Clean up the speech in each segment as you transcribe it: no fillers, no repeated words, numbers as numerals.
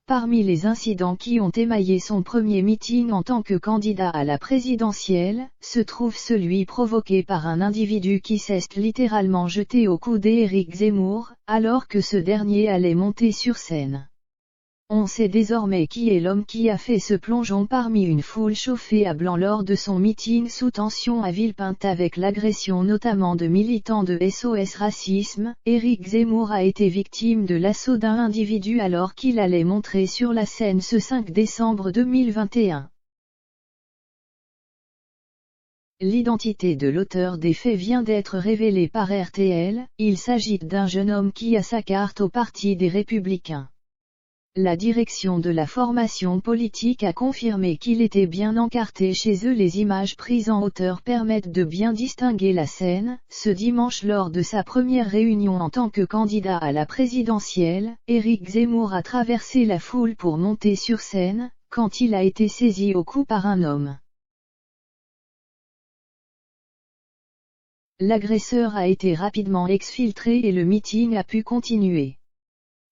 Parmi les incidents qui ont émaillé son premier meeting en tant que candidat à la présidentielle, se trouve celui provoqué par un individu qui s'est littéralement jeté au cou d'Éric Zemmour, alors que ce dernier allait monter sur scène. On sait désormais qui est l'homme qui a fait ce plongeon parmi une foule chauffée à blanc lors de son meeting sous tension à Villepinte avec l'agression notamment de militants de SOS Racisme. Éric Zemmour a été victime de l'assaut d'un individu alors qu'il allait montrer sur la scène ce 5 décembre 2021. L'identité de l'auteur des faits vient d'être révélée par RTL, il s'agit d'un jeune homme qui a sa carte au Parti des Républicains. La direction de la formation politique a confirmé qu'il était bien encarté chez eux. Les images prises en hauteur permettent de bien distinguer la scène. Ce dimanche lors de sa première réunion en tant que candidat à la présidentielle, Éric Zemmour a traversé la foule pour monter sur scène, quand il a été saisi au cou par un homme. L'agresseur a été rapidement exfiltré et le meeting a pu continuer.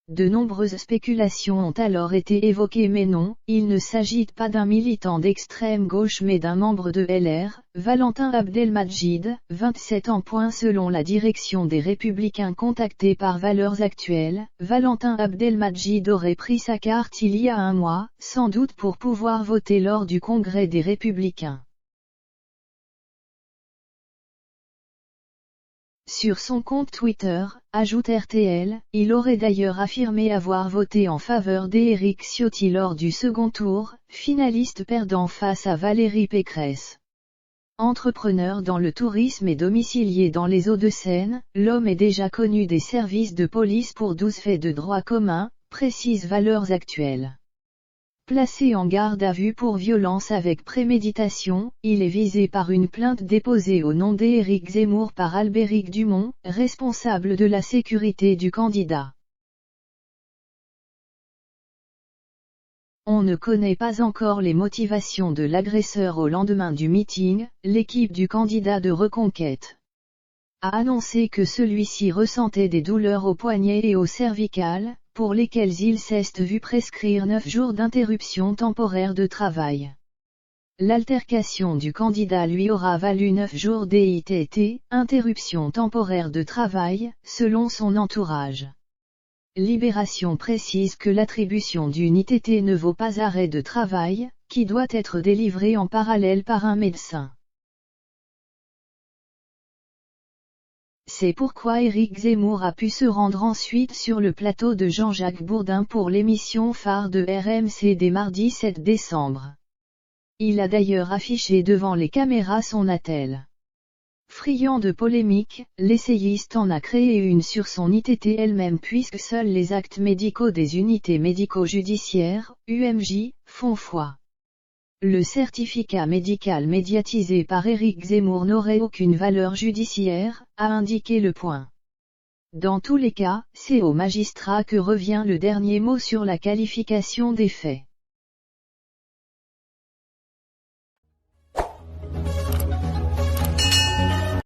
De nombreuses spéculations ont alors été évoquées mais non, il ne s'agit pas d'un militant d'extrême gauche mais d'un membre de LR, Valentin Abdelmadjid, 27 ans. Selon la direction des Républicains contactée par Valeurs Actuelles, Valentin Abdelmadjid aurait pris sa carte il y a un mois, sans doute pour pouvoir voter lors du Congrès des Républicains. Sur son compte Twitter, ajoute RTL, il aurait d'ailleurs affirmé avoir voté en faveur d'Éric Ciotti lors du second tour, finaliste perdant face à Valérie Pécresse. Entrepreneur dans le tourisme et domicilié dans les Hauts-de-Seine, l'homme est déjà connu des services de police pour 12 faits de droit commun, précise Valeurs Actuelles. Placé en garde à vue pour violence avec préméditation, il est visé par une plainte déposée au nom d'Éric Zemmour par Albéric Dumont, responsable de la sécurité du candidat. On ne connaît pas encore les motivations de l'agresseur au lendemain du meeting. L'équipe du candidat de Reconquête a annoncé que celui-ci ressentait des douleurs aux poignets et aux cervicales, pour lesquels il s'est vu prescrire 9 jours d'interruption temporaire de travail. L'altercation du candidat lui aura valu 9 jours d'ITT, interruption temporaire de travail, selon son entourage. Libération précise que l'attribution d'une ITT ne vaut pas arrêt de travail, qui doit être délivré en parallèle par un médecin. C'est pourquoi Éric Zemmour a pu se rendre ensuite sur le plateau de Jean-Jacques Bourdin pour l'émission phare de RMC dès mardi 7 décembre. Il a d'ailleurs affiché devant les caméras son attelle. Friand de polémique, l'essayiste en a créé une sur son ITT elle-même puisque seuls les actes médicaux des unités médico-judiciaires, UMJ, font foi. Le certificat médical médiatisé par Éric Zemmour n'aurait aucune valeur judiciaire, a indiqué Le Point. Dans tous les cas, c'est au magistrat que revient le dernier mot sur la qualification des faits.